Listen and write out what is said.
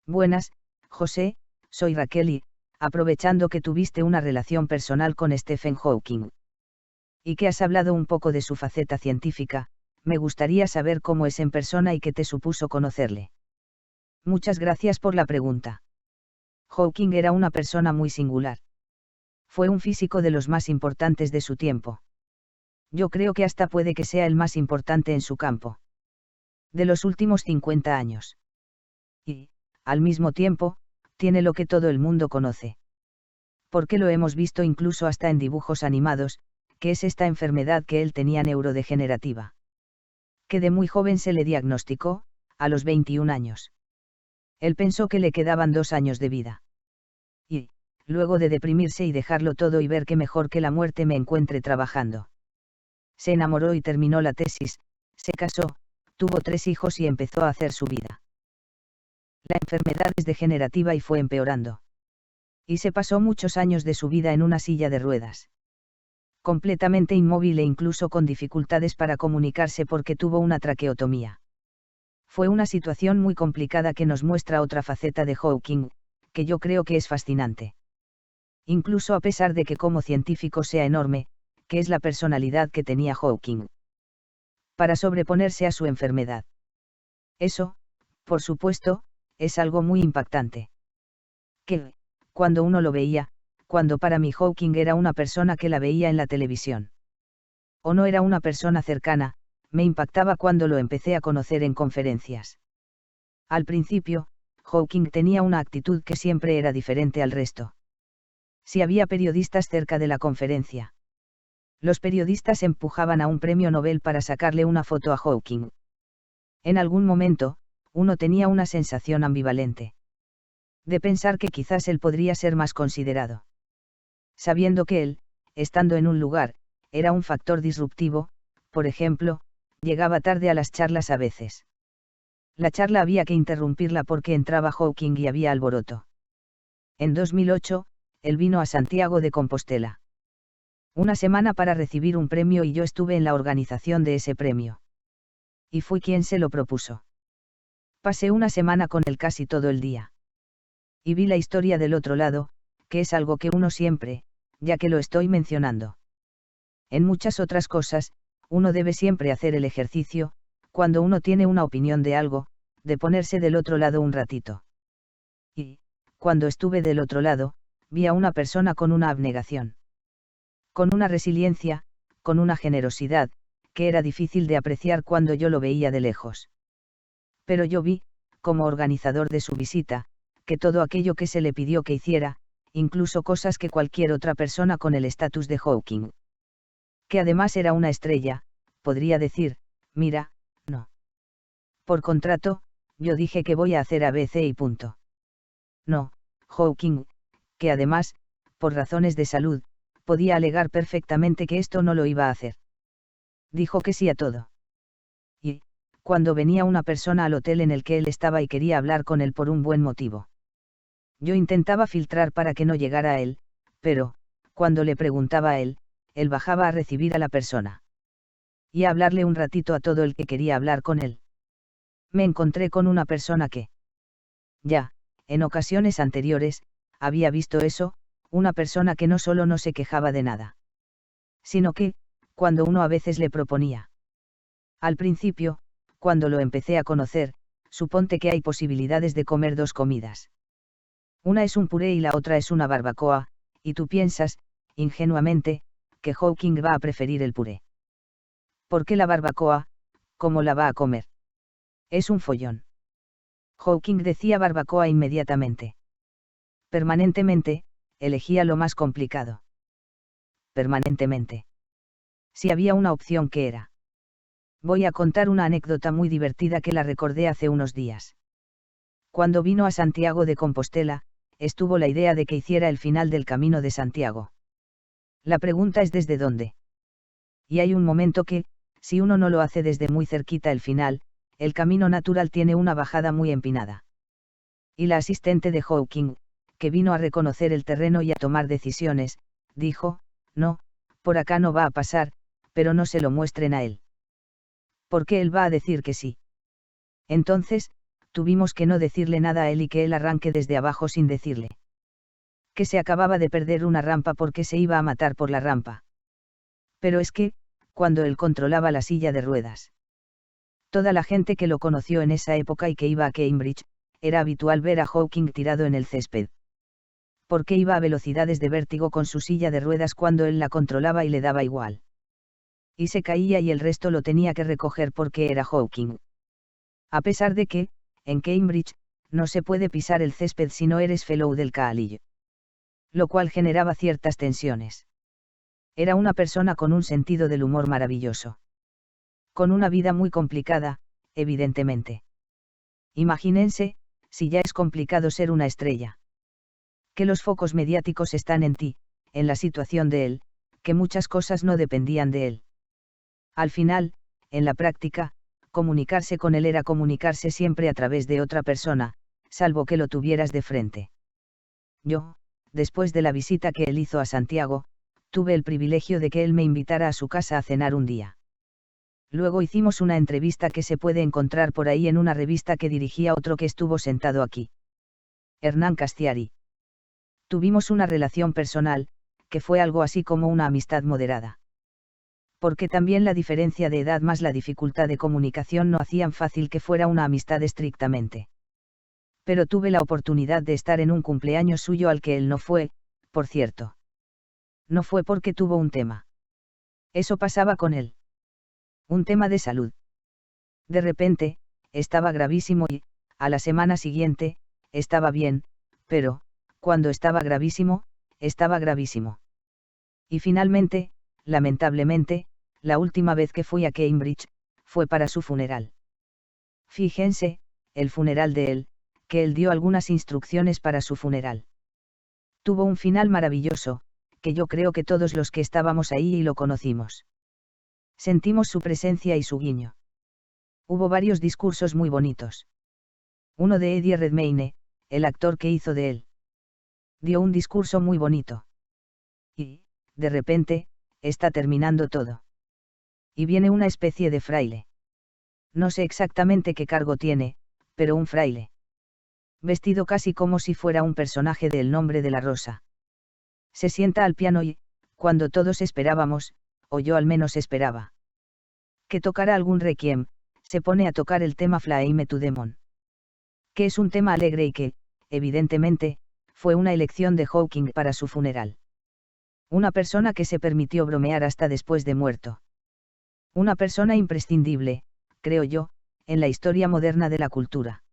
Buenas, José, soy Raquel y, aprovechando que tuviste una relación personal con Stephen Hawking, y que has hablado un poco de su faceta científica, me gustaría saber cómo es en persona y qué te supuso conocerle. Muchas gracias por la pregunta. Hawking era una persona muy singular. Fue un físico de los más importantes de su tiempo. Yo creo que hasta puede que sea el más importante en su campo. De los últimos 50 años. Y, al mismo tiempo, tiene lo que todo el mundo conoce. Porque lo hemos visto incluso hasta en dibujos animados, que es esta enfermedad que él tenía neurodegenerativa. Que de muy joven se le diagnosticó, a los 21 años. Él pensó que le quedaban 2 años de vida. Y, luego de deprimirse y dejarlo todo y ver que mejor que la muerte me encuentre trabajando. Se enamoró y terminó la tesis, se casó, tuvo 3 hijos y empezó a hacer su vida. La enfermedad es degenerativa y fue empeorando. Y se pasó muchos años de su vida en una silla de ruedas. Completamente inmóvil e incluso con dificultades para comunicarse porque tuvo una traqueotomía. Fue una situación muy complicada que nos muestra otra faceta de Hawking, que yo creo que es fascinante. Incluso a pesar de que como científico sea enorme, que es la personalidad que tenía Hawking. Para sobreponerse a su enfermedad. Eso, por supuesto, es algo muy impactante. Que, cuando uno lo veía, cuando para mí Hawking era una persona que la veía en la televisión. O no era una persona cercana, me impactaba cuando lo empecé a conocer en conferencias. Al principio, Hawking tenía una actitud que siempre era diferente al resto. Si había periodistas cerca de la conferencia. Los periodistas empujaban a un premio Nobel para sacarle una foto a Hawking. En algún momento, uno tenía una sensación ambivalente. De pensar que quizás él podría ser más considerado. Sabiendo que él, estando en un lugar, era un factor disruptivo, por ejemplo, llegaba tarde a las charlas a veces. La charla había que interrumpirla porque entraba Hawking y había alboroto. En 2008, él vino a Santiago de Compostela. Una semana para recibir un premio y yo estuve en la organización de ese premio. Y fui quien se lo propuso. Pasé una semana con él casi todo el día. Y vi la historia del otro lado, que es algo que uno siempre, ya que lo estoy mencionando. En muchas otras cosas, uno debe siempre hacer el ejercicio, cuando uno tiene una opinión de algo, de ponerse del otro lado un ratito. Y, cuando estuve del otro lado, vi a una persona con una abnegación. Con una resiliencia, con una generosidad, que era difícil de apreciar cuando yo lo veía de lejos. Pero yo vi, como organizador de su visita, que todo aquello que se le pidió que hiciera, incluso cosas que cualquier otra persona con el estatus de Hawking, que además era una estrella, podría decir, mira, no. Por contrato, yo dije que voy a hacer ABC y punto. No, Hawking, que además, por razones de salud, podía alegar perfectamente que esto no lo iba a hacer. Dijo que sí a todo. Y, cuando venía una persona al hotel en el que él estaba y quería hablar con él por un buen motivo. Yo intentaba filtrar para que no llegara a él, pero, cuando le preguntaba a él, él bajaba a recibir a la persona. Y a hablarle un ratito a todo el que quería hablar con él. Me encontré con una persona que, ya, en ocasiones anteriores, había visto eso, una persona que no solo no se quejaba de nada, sino que, cuando uno a veces le proponía. Al principio, cuando lo empecé a conocer, suponte que hay posibilidades de comer 2 comidas. Una es un puré y la otra es una barbacoa, y tú piensas, ingenuamente, que Hawking va a preferir el puré. ¿Por qué la barbacoa? ¿Cómo la va a comer? Es un follón. Hawking decía barbacoa inmediatamente. Permanentemente, elegía lo más complicado. Permanentemente. Si había una opción que era. Voy a contar una anécdota muy divertida que la recordé hace unos días. Cuando vino a Santiago de Compostela, estuvo la idea de que hiciera el final del Camino de Santiago. La pregunta es ¿desde dónde? Y hay un momento que, si uno no lo hace desde muy cerquita el final, el camino natural tiene una bajada muy empinada. Y la asistente de Hawking, que vino a reconocer el terreno y a tomar decisiones, dijo, no, por acá no va a pasar, pero no se lo muestren a él. ¿Por qué él va a decir que sí? Entonces, tuvimos que no decirle nada a él y que él arranque desde abajo sin decirle que se acababa de perder una rampa porque se iba a matar por la rampa. Pero es que, cuando él controlaba la silla de ruedas, toda la gente que lo conoció en esa época y que iba a Cambridge, era habitual ver a Hawking tirado en el césped. Porque iba a velocidades de vértigo con su silla de ruedas cuando él la controlaba y le daba igual. Y se caía y el resto lo tenía que recoger porque era Hawking. A pesar de que, en Cambridge, no se puede pisar el césped si no eres fellow del College. Lo cual generaba ciertas tensiones. Era una persona con un sentido del humor maravilloso. Con una vida muy complicada, evidentemente. Imagínense, si ya es complicado ser una estrella. Que los focos mediáticos están en ti, en la situación de él, que muchas cosas no dependían de él. Al final, en la práctica, comunicarse con él era comunicarse siempre a través de otra persona, salvo que lo tuvieras de frente. Yo, después de la visita que él hizo a Santiago, tuve el privilegio de que él me invitara a su casa a cenar un día. Luego hicimos una entrevista que se puede encontrar por ahí en una revista que dirigía otro que estuvo sentado aquí. Hernán Castiari. Tuvimos una relación personal, que fue algo así como una amistad moderada. Porque también la diferencia de edad más la dificultad de comunicación no hacían fácil que fuera una amistad estrictamente. Pero tuve la oportunidad de estar en un cumpleaños suyo al que él no fue, por cierto. No fue porque tuvo un tema. Eso pasaba con él. Un tema de salud. De repente, estaba gravísimo y, a la semana siguiente, estaba bien, pero, cuando estaba gravísimo, estaba gravísimo. Y finalmente, lamentablemente, la última vez que fui a Cambridge, fue para su funeral. Fíjense, el funeral de él, que él dio algunas instrucciones para su funeral. Tuvo un final maravilloso, que yo creo que todos los que estábamos ahí y lo conocimos. Sentimos su presencia y su guiño. Hubo varios discursos muy bonitos. Uno de Eddie Redmayne, el actor que hizo de él. Dio un discurso muy bonito. Y, de repente, está terminando todo. Y viene una especie de fraile. No sé exactamente qué cargo tiene, pero un fraile. Vestido casi como si fuera un personaje de El nombre de la rosa. Se sienta al piano y, cuando todos esperábamos, o yo al menos esperaba, que tocara algún requiem, se pone a tocar el tema Fly Me to the Moon. Que es un tema alegre y que, evidentemente, fue una elección de Hawking para su funeral. Una persona que se permitió bromear hasta después de muerto. Una persona imprescindible, creo yo, en la historia moderna de la cultura.